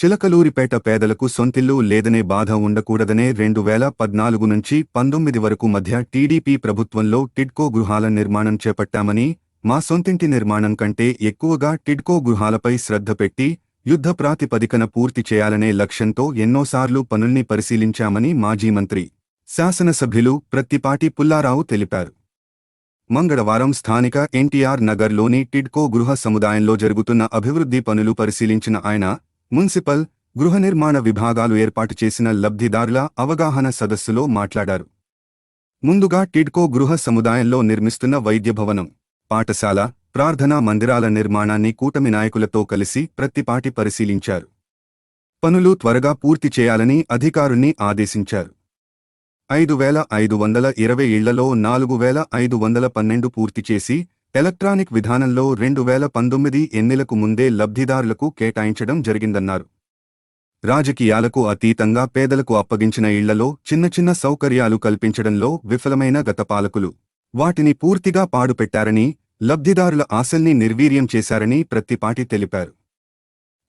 చిలకలూరిపేట పేదలకు సొంతిల్లు లేదనే బాధ ఉండకూడదనే 2014 నుంచి 19 వరకు మధ్య టీడీపీ ప్రభుత్వంలో టిడ్కో గృహాల నిర్మాణం చేపట్టామని, మా సొంతింటి నిర్మాణం కంటే ఎక్కువగా టిడ్కో గృహాలపై శ్రద్ధ పెట్టి యుద్ధ ప్రాతిపదికన పూర్తి చేయాలనే లక్ష్యంతో ఎన్నోసార్లు పనుల్ని పరిశీలించామని మాజీ మంత్రి, శాసనసభ్యులు ప్రత్తిపాటి పుల్లారావు తెలిపారు. మంగళవారం స్థానిక ఎన్టీఆర్ నగర్లోని టిడ్కో గృహ సముదాయంలో జరుగుతున్న అభివృద్ధి పనులు పరిశీలించిన ఆయన మున్సిపల్, గృహ నిర్మాణ విభాగాలు ఏర్పాటు చేసిన లబ్ధిదారుల అవగాహన సదస్సులో మాట్లాడారు. ముందుగా టిడ్కో గృహ సముదాయంలో నిర్మిస్తున్న వైద్య భవనం, పాఠశాల, ప్రార్థనా మందిరాల నిర్మాణాన్ని కూటమి నాయకులతో కలిసి ప్రత్తిపాటి పరిశీలించారు. పనులు త్వరగా పూర్తి చేయాలని అధికారుల్ని ఆదేశించారు. 5,520 ఇళ్లలో 4,512 పూర్తి చేసి ఎలక్ట్రానిక్ విధానంలో 2019 ఎన్నికలకు ముందే లబ్ధిదారులకు కేటాయించడం జరిగిందన్నారు. రాజకీయాలకు అతీతంగా పేదలకు అప్పగించిన ఇళ్లలో చిన్న చిన్న సౌకర్యాలు కల్పించడంలో విఫలమైన గత పాలకులు వాటిని పూర్తిగా పాడుపెట్టారని, లబ్ధిదారుల ఆశల్ని నిర్వీర్యం చేశారని ప్రత్తిపాటి తెలిపారు.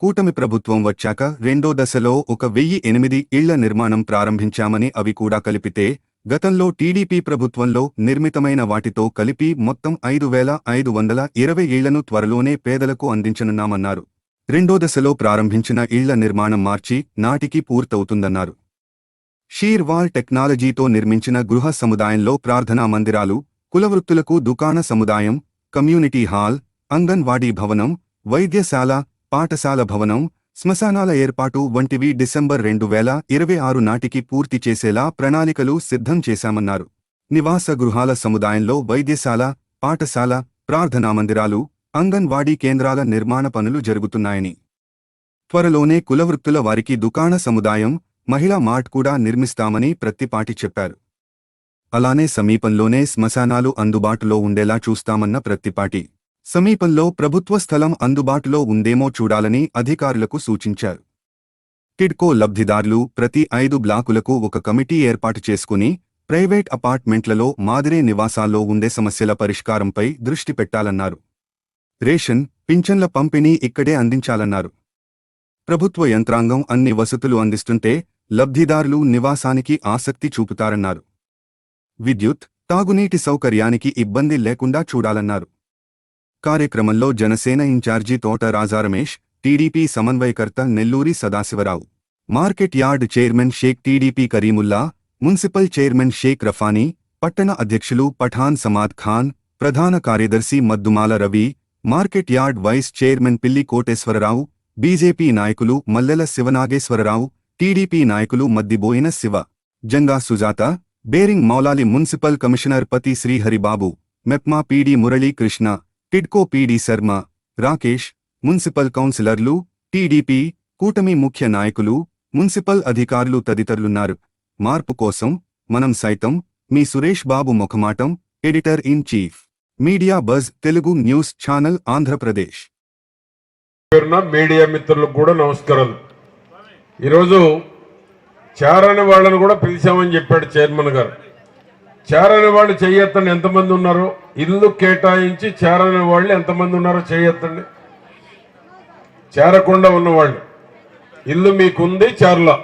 కూటమి ప్రభుత్వం వచ్చాక రెండో దశలో 1,008 ఇళ్ల నిర్మాణం ప్రారంభించామని, అవి కూడా కలిపితే గతంలో టీడీపీ ప్రభుత్వంలో నిర్మితమైన వాటితో కలిపి మొత్తం 5,520 ఇళ్లను త్వరలోనే పేదలకు అందించనున్నామన్నారు. రెండో దశలో ప్రారంభించిన ఇళ్ల నిర్మాణం మార్చి నాటికి పూర్తవుతుందన్నారు. షీర్వాల్ టెక్నాలజీతో నిర్మించిన గృహ సముదాయంలో ప్రార్థనా మందిరాలు, కులవృత్తులకు దుకాణ సముదాయం, కమ్యూనిటీ హాల్, అంగన్వాడీ భవనం, వైద్యశాల, పాఠశాల భవనం, శ్మశానాల ఏర్పాటు వంటివి డిసెంబర్ 2026 నాటికి పూర్తి చేసేలా ప్రణాళికలు సిద్ధం చేశామన్నారు. నివాస గృహాల సముదాయంలో వైద్యశాల, పాఠశాల, ప్రార్థనా మందిరాలు, అంగన్వాడీ కేంద్రాల నిర్మాణ పనులు జరుగుతున్నాయని, త్వరలోనే కులవృత్తుల వారికి దుకాణ సముదాయం, మహిళా మార్ట్ కూడా నిర్మిస్తామని ప్రత్తిపాటి చెప్పారు. అలానే సమీపంలోనే శ్మశానాలు అందుబాటులో ఉండేలా చూస్తామన్న ప్రత్తిపాటి, సమీపంలో ప్రభుత్వ స్థలం అందుబాటులో ఉందేమో చూడాలని అధికారులకు సూచించారు. టిడ్కో లబ్ధిదారులు ప్రతి 5 బ్లాకులకు ఒక కమిటీ ఏర్పాటు చేసుకుని ప్రైవేట్ అపార్ట్మెంట్లలో మాదిరే నివాసాల్లో ఉండే సమస్యల పరిష్కారంపై దృష్టి పెట్టాలన్నారు. రేషన్, పింఛన్ల పంపిణీ ఇక్కడే అందించాలన్నారు. ప్రభుత్వ యంత్రాంగం అన్ని వసతులు అందిస్తుంటే లబ్ధిదారులు నివాసానికి ఆసక్తి చూపుతారన్నారు. విద్యుత్, తాగునీటి సౌకర్యానికి ఇబ్బంది లేకుండా చూడాలన్నారు. కార్యక్రమంలో జనసేన ఇన్ఛార్జి తోట రాజారమేష్, టీడీపీ సమన్వయకర్త Nelluri Sadasivarao, market yard chairman Shaik TDP Karimulla, municipal chairman Shaik Rafani, పట్టణ అధ్యక్షులు పఠాన్ సమాద్ ఖాన్, ప్రధాన కార్యదర్శి Maddumala Ravi, market yard vice chairman Pilli Koteswararao, BJP నాయకులు మల్లెల శివనాగేశ్వరరావు, టీడీపీ నాయకులు మద్దిబోయిన శివ, జంగా సుజాత, బేరింగ్ Moulali, municipal commissioner Pathi Sriharibabu, MEPMA PD Muralikrishna, TIDCO PD Sharma, Rakesh, municipal కౌన్సిలర్లు, టీడీపీ, కూటమి ముఖ్య నాయకులు, మున్సిపల్ అధికారులు తదితరులున్నారు. మార్పు కోసం మనం సైతం, మీ Suresh Babu Mokhamatam, editor in chief, media buzz Telugu news channel, Andhra Pradesh. Media మిత్రులకు కూడా నమస్కారాలు. ఈరోజు చారని వాళ్ళని కూడా పిలిచామని చెప్పాడు చైర్మన్ గారు. చారని వాళ్ళు చెయ్యొత్తండి, ఎంతమంది ఉన్నారో, ఇల్లు కేటాయించి చారని వాళ్ళు ఎంతమంది ఉన్నారో చెయ్యొత్తండి. చేరకుండా ఉన్నవాళ్ళు, ఇల్లు మీకుంది, చార్లా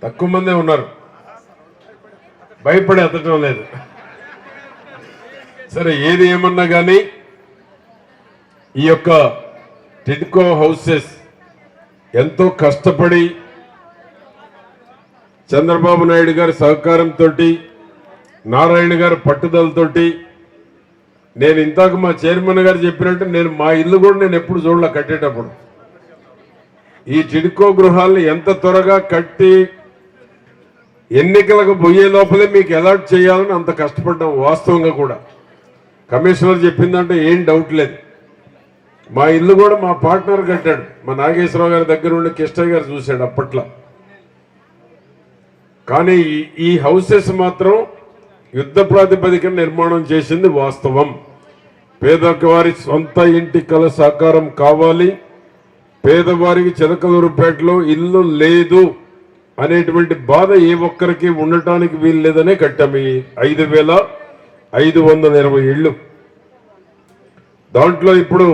తక్కువ మందే ఉన్నారు, భయపడి ఎత్తటం లేదు. సరే, ఏది ఏమన్నా కానీ ఈ యొక్క టిడ్కో హౌసెస్ ఎంతో కష్టపడి చంద్రబాబు నాయుడు గారి సహకారంతో, నారాయణ గారి పట్టుదలతోటి, నేను ఇంతకు మా చైర్మన్ గారు చెప్పినట్టు నేను మా ఇల్లు కూడా నేను ఎప్పుడు చూడలే కట్టేటప్పుడు. ఈ టిడ్కో గృహాలను ఎంత త్వరగా కట్టి ఎన్నికలకు పోయే లోపలే మీకు అలాట్ చేయాలని అంత కష్టపడ్డాం. వాస్తవంగా కూడా కమిషనర్ చెప్పిందంటే ఏం డౌట్ లేదు. మా ఇల్లు కూడా మా పార్ట్నర్ కట్టాడు, మా నాగేశ్వరరావు గారి దగ్గర ఉండి కిష్టయ్య గారు చూశాడు అప్పట్లో. కానీ ఈ హౌసెస్ మాత్రం యుద్ధ ప్రాతిపదికన నిర్మాణం చేసింది వాస్తవం. పేదవారి సొంత ఇంటి కల సాకారం కావాలి, పేదవారికి చిలకలూరుపేటలో ఇల్లు లేదు అనేటువంటి బాధ ఏ ఒక్కరికి ఉండటానికి వీలు లేదనే కట్టాము. 5,520 ఇళ్ళు. దాంట్లో ఇప్పుడు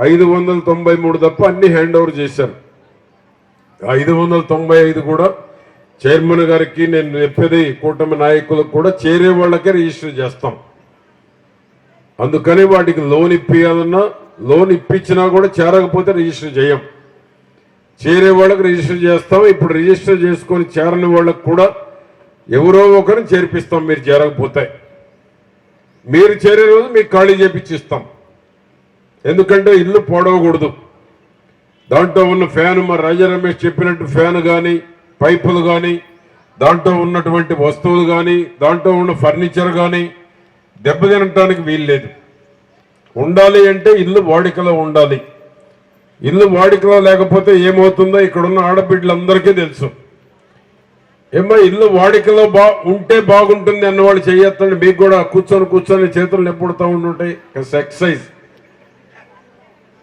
593 తప్ప అన్ని హ్యాండ్ ఓవర్ చేశారు. 595 కూడా చైర్మన్ గారికి నేను చెప్పేది కూటమి నాయకులకు కూడా చేరే వాళ్ళకే రిజిస్టర్ చేస్తాం. అందుకని వాటికి లోన్ ఇప్పియాలన్నా లోన్ ఇప్పించినా కూడా చేరకపోతే రిజిస్టర్ చేయం. చేరే వాళ్ళకి రిజిస్టర్ చేస్తాం. ఇప్పుడు రిజిస్టర్ చేసుకొని చేరని వాళ్ళకు కూడా ఎవరో ఒకరిని చేర్పిస్తాం. మీరు చేరకపోతే మీరు చేరే రోజు మీకు ఖాళీ చేపించిస్తాం. ఎందుకంటే ఇల్లు పాడవకూడదు. దాంట్లో ఉన్న ఫ్యాన్ మా రాజా రమేష్ చెప్పినట్టు ఫ్యాన్ కానీ పైపులు కానీ దాంట్లో ఉన్నటువంటి వస్తువులు కానీ దాంట్లో ఉన్న ఫర్నిచర్ కానీ దెబ్బతినటానికి వీలు లేదు. ఉండాలి అంటే ఇల్లు వాడికలో ఉండాలి. ఇల్లు వాడికలో లేకపోతే ఏమవుతుందో ఇక్కడున్న ఆడబిడ్డలందరికీ తెలుసు. ఏమో ఇల్లు వాడికలో ఉంటే బాగుంటుంది అన్నవాళ్ళు చేయొద్దండి. మీకు కూడా కూర్చొని చేతులు నెప్పుడుతూ ఉంటుంటాయి. ఎక్సర్సైజ్.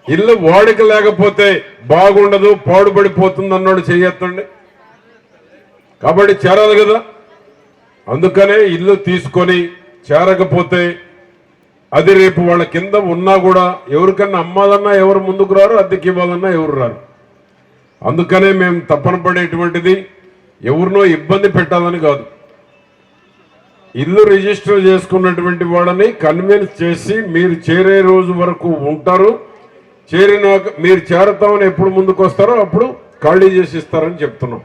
ఇల్లు వాడిక లేకపోతే బాగుండదు, పాడుపడిపోతుంది అన్నాడు చేయొద్దండి. కాబట్టి చేరాలి కదా. అందుకనే ఇల్లు తీసుకొని చేరకపోతే అది రేపు వాళ్ళ కింద ఉన్నా కూడా ఎవరికన్నా అమ్మాలన్నా ఎవరు ముందుకు రారు, అద్దెకి ఇవ్వాలన్నా ఎవరు రారు. అందుకనే మేము తప్పన పడేటువంటిది ఎవరినో ఇబ్బంది పెట్టాలని కాదు. ఇల్లు రిజిస్టర్ చేసుకున్నటువంటి వాళ్ళని కన్విన్స్ చేసి మీరు చేరే రోజు వరకు ఉంటారు. చేరినాక మీరు చేరతామని ఎప్పుడు ముందుకు వస్తారో అప్పుడు ఖాళీ చేసి ఇస్తారని చెప్తున్నాం.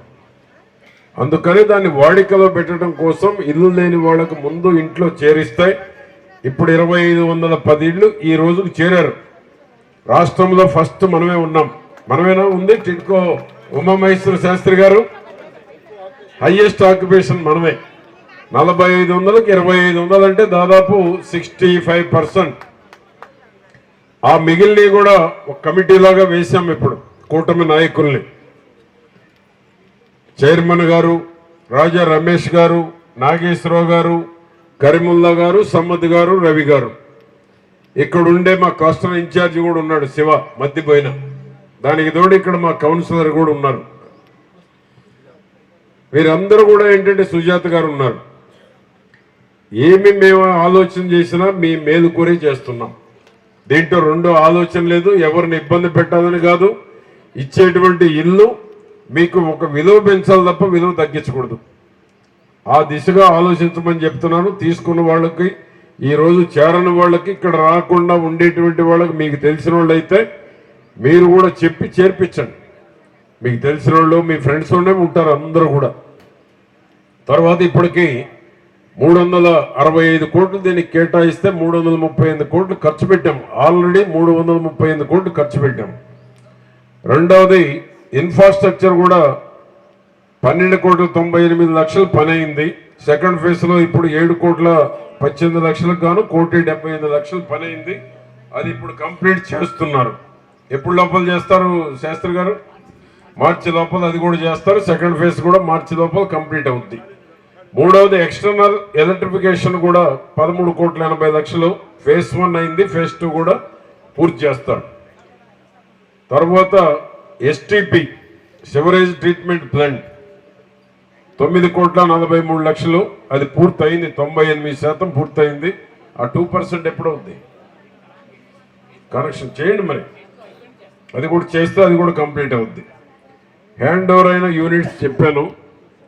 అందుకని దాన్ని వాడికలో పెట్టడం కోసం ఇల్లు లేని వాళ్ళకు ముందు ఇంట్లో చేరిస్తాయి. ఇప్పుడు 2510 ఇళ్ళు ఈ రోజుకు చేరారు. రాష్ట్రంలో ఫస్ట్ మనమే ఉన్నాం. మనమేనా ఉంది? టిడ్కో ఉమామహేశ్వర శాస్త్రి గారు హైయెస్ట్ ఆక్యుపేషన్ మనమే. 4500కి 2500 అంటే దాదాపు 65%. ఆ మిగిలినవి కూడా ఒక కమిటీ లాగా వేశాం. ఇప్పుడు కూటమి నాయకుల్ని చైర్మన్ గారు రాజా రమేష్ గారు, నాగేశ్వరరావు గారు, కరీముల్లా గారు, సమ్మద్ గారు, రవి గారు. ఇక్కడ ఉండే మా క్లస్టర్ ఇన్ఛార్జి కూడా ఉన్నాడు శివ, మధ్యపోయిన. దానికి తోడు ఇక్కడ మా కౌన్సిలర్ కూడా ఉన్నారు. వీరందరూ కూడా ఏంటంటే సుజాత గారు ఉన్నారు. ఏమి మేము ఆలోచన చేసినా మీ మేలు కోరి చేస్తున్నాం. దీంట్లో రెండో ఆలోచన లేదు. ఎవరిని ఇబ్బంది పెట్టాలని కాదు. ఇచ్చేటువంటి ఇల్లు మీకు ఒక విలువ పెంచాలి తప్ప విలువ తగ్గించకూడదు. ఆ దిశగా ఆలోచించమని చెప్తున్నాను. తీసుకున్న వాళ్ళకి, ఈరోజు చేరని వాళ్ళకి, ఇక్కడ రాకుండా ఉండేటువంటి వాళ్ళకి మీకు తెలిసిన వాళ్ళు అయితే మీరు కూడా చెప్పి చేర్పించండి. మీకు తెలిసిన వాళ్ళు మీ ఫ్రెండ్స్ ఉండే ఉంటారు అందరూ కూడా. తర్వాత ఇప్పటికీ 365 కోట్లు దీనికి కేటాయిస్తే 335 కోట్లు ఖర్చు పెట్టాం. ఆల్రెడీ 335 కోట్లు ఖర్చు పెట్టాం. రెండవది ఇన్ఫ్రాస్ట్రక్చర్ కూడా 12,98,00,000 పని అయింది. సెకండ్ ఫేజ్ లో ఇప్పుడు 7,18,00,000 గాను 1,78,00,000 పని అయింది. అది ఇప్పుడు కంప్లీట్ చేస్తున్నారు. ఎప్పుడు లోపల చేస్తారు శాస్త్రి గారు? మార్చి లోపల అది కూడా చేస్తారు. సెకండ్ ఫేజ్ కూడా మార్చి లోపల కంప్లీట్ అవుద్ది. మూడవది ఎక్స్టర్నల్ ఎలక్ట్రిఫికేషన్ కూడా 13,80,00,000 ఫేజ్ 1 అయింది. ఫేజ్ 2 కూడా పూర్తి చేస్తారు. తర్వాత ఎస్టీపీ సివరేజ్ ట్రీట్మెంట్ ప్లాంట్ 9,43,00,000 అది పూర్తయింది. 98% పూర్తయింది. ఆ 2% ఎప్పుడవుద్ది? కరెక్షన్ చేయండి మరి. అది కూడా చేస్తే అది కూడా కంప్లీట్ అవుద్ది. హ్యాండ్ ఓవర్ అయిన యూనిట్స్ చెప్పాను.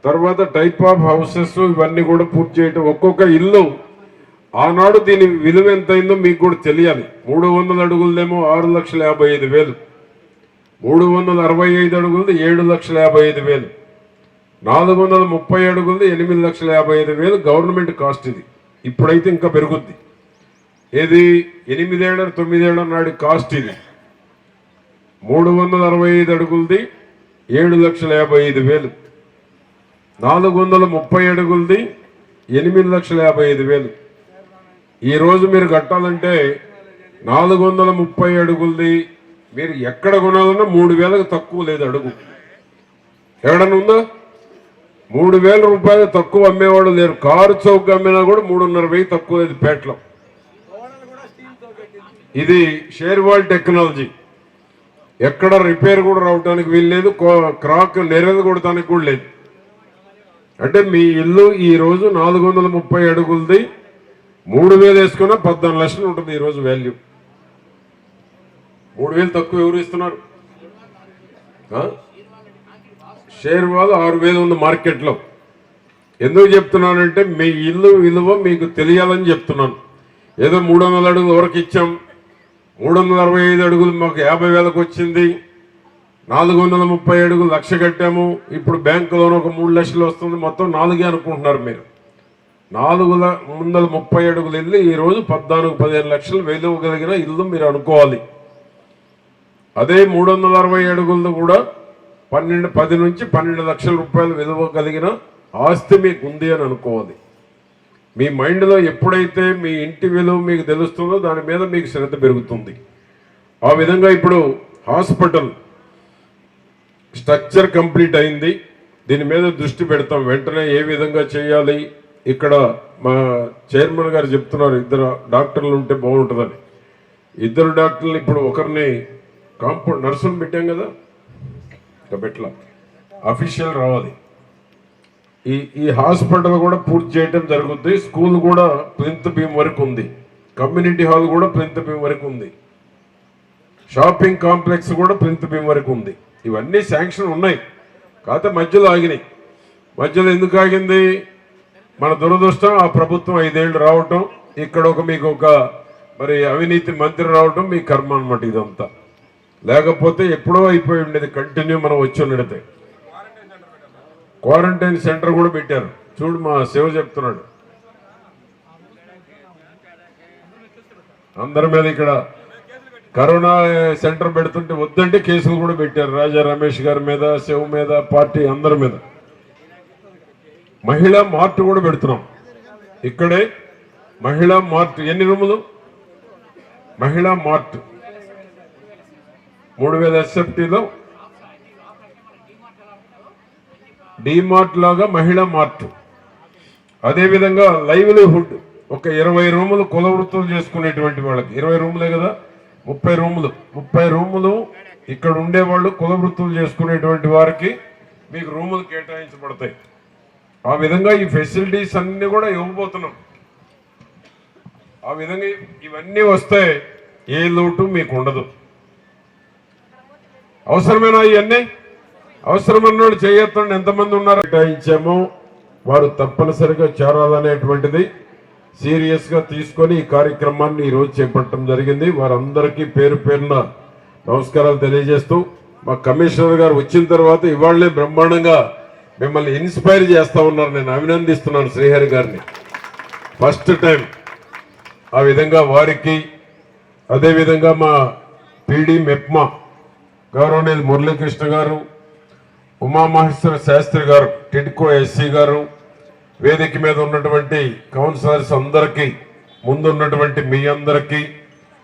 తర్వాత టైప్ ఆఫ్ హౌసెస్ ఇవన్నీ కూడా పూర్తి చేయటం. ఒక్కొక్క ఇల్లు ఆనాడు దీని విలువ ఎంత అయిందో మీకు కూడా తెలియాలి. 300 అడుగులదేమో 6,55,000, 365 అడుగులది 7,55,000, 430 అడుగులది 8,55,000 గవర్నమెంట్ కాస్ట్. ఇది ఇప్పుడైతే ఇంకా పెరుగుద్ది. ఏది 8 ఏళ్ళ 9 ఏళ్ళ నాడు కాస్ట్ ఇది. 365 అడుగులది 7,55,000, 430 అడుగులది 8,55,000. ఈ రోజు మీరు కట్టాలంటే 430 అడుగులది మీరు ఎక్కడ కొనాలన్నా 3,000కు తక్కువ లేదు అడుగు. ఎక్కడన్నా ఉందా? 3,000 రూపాయలు తక్కువ అమ్మేవాడు లేరు. కారు చౌక్ అమ్మినా కూడా 3,500 తక్కువ లేదు పేటలో. ఇది షేర్వాల్ టెక్నాలజీ. ఎక్కడ రిపేర్ కూడా రావడానికి వీల్లేదు. క్రాక్ నెరలు కొడటానికి కూడా లేదు. అంటే మీ ఇల్లు ఈ రోజు 430 అడుగులది 3,000 వేసుకున్నా 14 లక్షలు ఉంటుంది ఈ రోజు వాల్యూ. 3,000 తక్కువ ఎవరు ఇస్తున్నారు? షేర్ వాళ్ళు 6,000 ఉంది మార్కెట్లో. ఎందుకు చెప్తున్నానంటే మీ ఇల్లు విలువ మీకు తెలియాలని చెప్తున్నాను. ఏదో 300 అడుగులు వరకు ఇచ్చాం, 365 అడుగులు మాకు 50,000కు వచ్చింది, 430 అడుగులు 1,00,000 కట్టాము, ఇప్పుడు బ్యాంకు లోన్ ఒక 3 లక్షలు వస్తుంది, మొత్తం 4 అనుకుంటున్నారు మీరు. 430 అడుగులు ఇల్లు ఈరోజు 14-15 లక్షలు విలువ కలిగిన ఇల్లు మీరు అనుకోవాలి. అదే 360 అడుగులు కూడా 10 నుంచి 12 లక్షల రూపాయలు విలువ కలిగిన ఆస్తి మీకు ఉంది అని అనుకోవాలి. మీ మైండ్లో ఎప్పుడైతే మీ ఇంటి విలువ మీకు తెలుస్తుందో దాని మీద మీకు శ్రద్ధ పెరుగుతుంది. ఆ విధంగా ఇప్పుడు హాస్పిటల్ స్ట్రక్చర్ కంప్లీట్ అయింది, దీని మీద దృష్టి పెడతాం. వెంటనే ఏ విధంగా చేయాలి, ఇక్కడ మా చైర్మన్ గారు చెప్తున్నారు 2 డాక్టర్లు ఉంటే బాగుంటుందని. 2 డాక్టర్లు ఇప్పుడు ఒకరిని కాంపౌండ్ నర్సులు పెట్టాం కదా, ఇంకా పెట్టలా, అఫీషియల్ రావాలి. ఈ హాస్పిటల్ కూడా పూర్తి చేయడం జరుగుతుంది. స్కూల్ కూడా ప్లింత్ బీమ్ వరకు ఉంది, కమ్యూనిటీ హాల్ కూడా ప్లింత్ బీమ్ వరకు ఉంది, షాపింగ్ కాంప్లెక్స్ కూడా ప్లింత్ బీమ్ వరకు ఉంది. ఇవన్నీ శాంక్షన్ ఉన్నాయి, కాకపోతే మధ్యలో ఆగినాయి. మధ్యలో ఎందుకు ఆగింది? మన దురదృష్టం, ఆ ప్రభుత్వం 5 ఏళ్ళు రావటం, ఇక్కడ మీకు ఒక మరి అవినీతి మంత్రి రావటం మీ కర్మ అనమాట ఇదంతా. లేకపోతే ఎప్పుడో అయిపోయి ఉండేది, కంటిన్యూ మనం వచ్చి ఉండడితే. క్వారంటైన్ సెంటర్ కూడా పెట్టారు, చూడు మా శివ చెప్తున్నాడు. అందరి మీద ఇక్కడ కరోనా సెంటర్ పెడుతుంటే వద్దంటే కేసులు కూడా పెట్టారు, రాజా రమేష్ గారి మీద, శివ మీద, పార్టీ అందరి మీద. మహిళా మార్ట్ కూడా పెడుతున్నాం ఇక్కడే. మహిళా మార్ట్ ఎన్ని రూములు? మహిళా మార్ట్ 3,000 SFTలో డిమార్ట్ లాగా మహిళా మార్ట్. అదేవిధంగా లైవ్లీహుడ్ ఒక 20 రూములు కుల వృత్తులు చేసుకునేటువంటి వాళ్ళకి, 20 రూములే కదా, 30 రూములు ఇక్కడ ఉండేవాళ్ళు కుల వృత్తులు చేసుకునేటువంటి వారికి మీకు రూములు కేటాయించబడతాయి. ఆ విధంగా ఈ ఫెసిలిటీస్ అన్ని కూడా ఇవ్వబోతున్నాం. ఆ విధంగా ఇవన్నీ వస్తే ఏ లోటు మీకు ఉండదు. అవసరమేనా ఇవన్నీ? అవసరమన్నాడు చేయొద్దండి. ఎంతమంది ఉన్నారు కేటాయించామో వారు తప్పనిసరిగా చేరాలనేటువంటిది సీరియస్ గా తీసుకొని ఈ కార్యక్రమాన్ని ఈ రోజు చేపట్టడం జరిగింది. వారందరికీ పేరు పేరున నమస్కారాలు తెలియజేస్తూ, మా కమిషనర్ గారు వచ్చిన తర్వాత ఇవాళ్లే బ్రహ్మాండంగా మిమ్మల్ని ఇన్స్పైర్ చేస్తా ఉన్నారు. నేను అభినందిస్తున్నాను శ్రీహరి గారిని, ఫస్ట్ టైం. ఆ విధంగా వారికి, అదేవిధంగా మా పీడి మెప్మా గౌరవనీయులు మురళీకృష్ణ గారు, ఉమామహేశ్వర శాస్త్రి గారు, టిడ్కో ఎస్సీ గారు, వేదిక మీద ఉన్నటువంటి కౌన్సిలర్స్ అందరికీ, ముందున్నటువంటి మీ అందరికీ,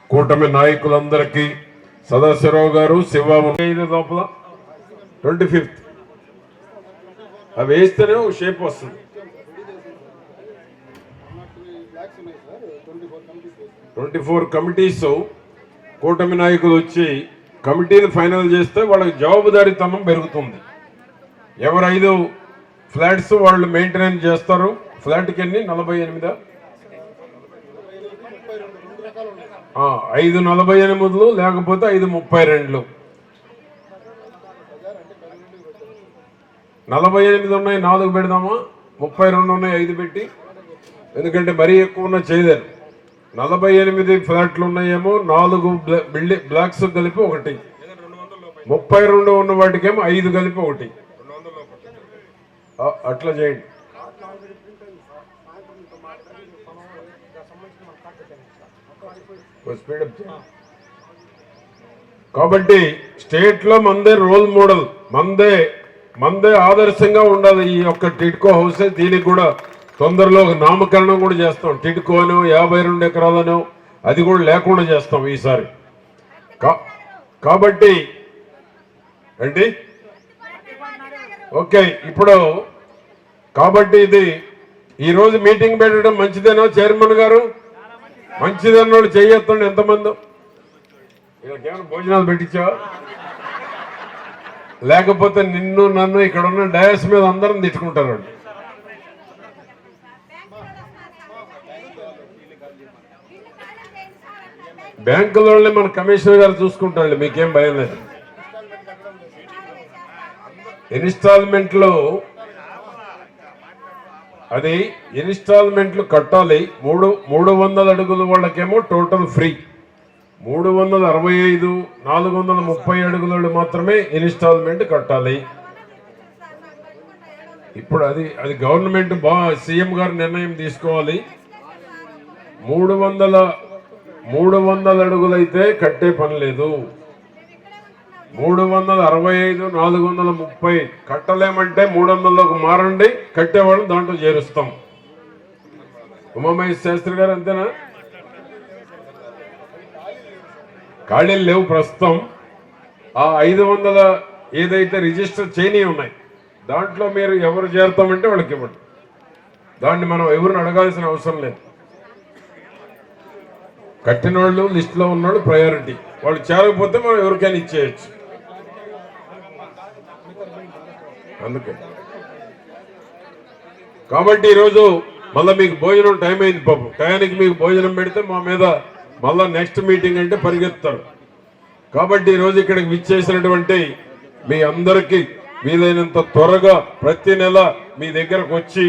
కూటమి నాయకులందరికీ, సదాశివరావు గారు, శివ లోపల 25th అవి వేస్తేనే ఒక షేప్ వస్తుంది. 24 కమిటీస్ కూటమి నాయకులు వచ్చి కమిటీలు ఫైనల్ చేస్తే వాళ్ళకి జవాబుదారీతనం పెరుగుతుంది. ఎవరు 5 ఫ్లాట్స్ వాళ్ళు మెయింటెనెన్స్ చేస్తారు. ఫ్లాట్కి ఎన్ని? 48. 5 48 లేకపోతే 5 32. 48 ఉన్నాయి, 4 పెడదామా? 32 ఉన్నాయి, 5 పెట్టి, ఎందుకంటే మరీ ఎక్కువ ఉన్న చేయలేరు. 48 ఫ్లాట్లు ఉన్నాయేమో, 4 బ్లాక్స్ కలిపి 1, 32 ఉన్న వాటికేమో 5 కలిపి 1, అట్లా చేయండి. కాబట్టి స్టేట్ లో మందే రోల్ మోడల్, మందే ఆదర్శంగా ఉండాలి ఈ యొక్క టిడ్కో హౌస్. దీనికి కూడా తొందరలో ఒక నామకరణం కూడా చేస్తాం. టిడ్కో అనో 52 ఎకరాలనో అది కూడా లేకుండా చేస్తాం ఈసారి. కాబట్టి ఏంటి ఓకే, ఇప్పుడు కాబట్టి ఇది ఈరోజు మీటింగ్ పెట్టడం మంచిదేనా చైర్మన్ గారు? మంచిదన్నోళ్ళు చేయొద్దండి. ఎంతమంది ఏమైనా భోజనాలు పెట్టించావా? లేకపోతే నిన్ను నన్ను ఇక్కడ ఉన్న డయాస్ మీద అందరం తిట్టుకుంటారు. బ్యాంకులోనే మన కమిషనర్ గారు చూసుకుంటాడు, మీకేం భయం లేదు. ఇన్స్టాల్మెంట్లో అది ఇన్స్టాల్మెంట్లు కట్టాలి. 300 అడుగుల వాళ్ళకేమో టోటల్ ఫ్రీ. 365 430 అడుగుల వాళ్ళు మాత్రమే ఇన్స్టాల్మెంట్ కట్టాలి. ఇప్పుడు అది గవర్నమెంట్ సీఎం గారు నిర్ణయం తీసుకోవాలి. 300 అడుగులైతే కట్టే పని లేదు. 365 430 కట్టలేమంటే 300లోకి మారండి, కట్టేవాళ్ళని దాంట్లో చేరుస్తాం. ఉమామహేశ్వర శాస్త్రి గారు అంతేనా? ఖాళీలు లేవు ప్రస్తుతం. ఆ 500 ఏదైతే రిజిస్టర్ చేయని ఉన్నాయి దాంట్లో మీరు ఎవరు చేరుతామంటే వాళ్ళకి ఇవ్వండి. దాన్ని మనం ఎవరిని అడగాల్సిన అవసరం లేదు. కట్టిన వాళ్ళు లిస్టులో ఉన్నవాళ్ళు ప్రయారిటీ. వాళ్ళు చేరకపోతే మనం ఎవరికైనా ఇచ్చేయచ్చు. అందుకే కాబట్టి ఈరోజు మళ్ళీ మీకు భోజనం టైం అయింది. పాపం టయానికి మీకు భోజనం పెడితే మా మీద మళ్ళా నెక్స్ట్ మీటింగ్ అంటే పరిగెత్తారు. కాబట్టి ఈరోజు ఇక్కడికి విచ్చేసినటువంటి మీ అందరికీ వీలైనంత త్వరగా ప్రతి నెల మీ దగ్గరకు వచ్చి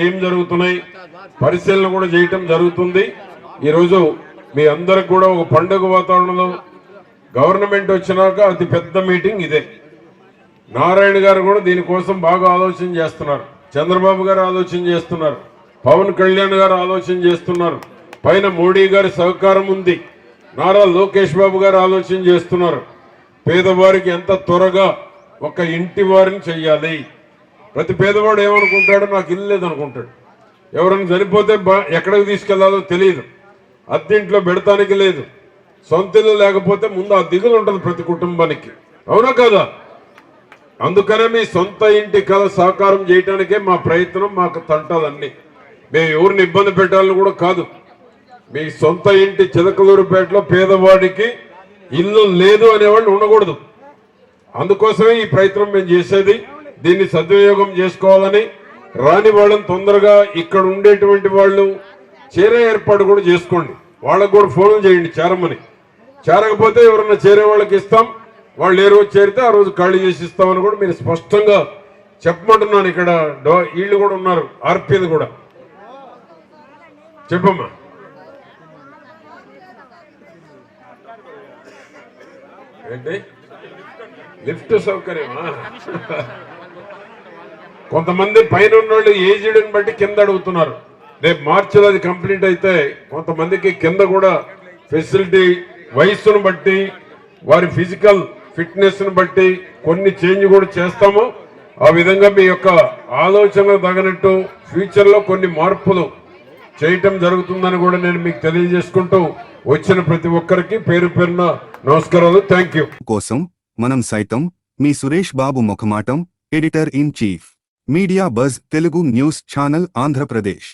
ఏం జరుగుతున్నాయి పరిశీలన కూడా చేయటం జరుగుతుంది. ఈరోజు మీ అందరికి కూడా ఒక పండుగ వాతావరణంలో గవర్నమెంట్ వచ్చినాక అతి పెద్ద మీటింగ్ ఇదే. నారాయణ గారు కూడా దీనికోసం బాగా ఆలోచన చేస్తున్నారు. చంద్రబాబు గారు ఆలోచన చేస్తున్నారు. పవన్ కళ్యాణ్ గారు ఆలోచన చేస్తున్నారు. పైన మోడీ గారి సహకారం ఉంది. నారా లోకేష్ బాబు గారు ఆలోచన చేస్తున్నారు. పేదవారికి ఎంత త్వరగా ఒక ఇంటి వారిని చెయ్యాలి. ప్రతి పేదవాడు ఏమనుకుంటాడో నాకు ఇల్లు లేదనుకుంటాడు. ఎవరైనా చనిపోతే ఎక్కడికి తీసుకెళ్లాలో తెలియదు. అద్దెంట్లో పెడతానికి లేదు. సొంత ఇల్లు లేకపోతే ముందు ఆ దిగులు ఉంటుంది ప్రతి కుటుంబానికి. అవునా కదా? అందుకనే మీ సొంత ఇంటి కళ సాకారం చేయడానికే మా ప్రయత్నం, మాకు తంటాలన్నీ. మేము ఎవరిని ఇబ్బంది పెట్టాలని కూడా కాదు. మీ సొంత ఇంటి చిలకలూరుపేటలో పేదవాడికి ఇల్లు లేదు అనేవాళ్ళు ఉండకూడదు. అందుకోసమే ఈ ప్రయత్నం మేము చేసేది. దీన్ని సద్వినియోగం చేసుకోవాలని, రాని వాళ్ళని తొందరగా ఇక్కడ ఉండేటువంటి వాళ్ళు చేరే ఏర్పాటు కూడా చేసుకోండి. వాళ్ళకు కూడా ఫోన్లు చేయండి చేరమని. చేరకపోతే ఎవరన్నా చేరే వాళ్ళకి ఇస్తాం. వాళ్ళు ఏ రోజు చేరితే ఆ రోజు ఖాళీ చేసి ఇస్తామని కూడా మీరు స్పష్టంగా చెప్పమంటున్నాను. ఇక్కడ వీళ్ళు కూడా ఉన్నారు, ఆర్పీది కూడా చెప్పమ్మా. ఏంటి లిఫ్ట్ సౌకర్యమా? కొంతమంది పైన ఉన్నోళ్ళు ఏజ్డ్ని బట్టి కింద అడుగుతున్నారు. రేపు మార్చిలో అది కంప్లీట్ అయితే కొంతమందికి కింద కూడా ఫెసిలిటీ వయస్సును బట్టి వారి ఫిజికల్ ఫిట్నెస్ ను బట్టి కొన్ని చేంజ్ కూడా చేస్తాము. ఆ విధంగా మీ యొక్క ఆలోచనకు తగినట్టు ఫ్యూచర్ లో కొన్ని మార్పులు చేయటం జరుగుతుందని కూడా నేను మీకు తెలియజేసుకుంటూ వచ్చిన ప్రతి ఒక్కరికి పేరు పేరున నమస్కారాలు. Thank you. కోసం మనం సైతం మీ Suresh Babu Mukhamatam, editor in chief, media buzz Telugu news channel Andhra Pradesh.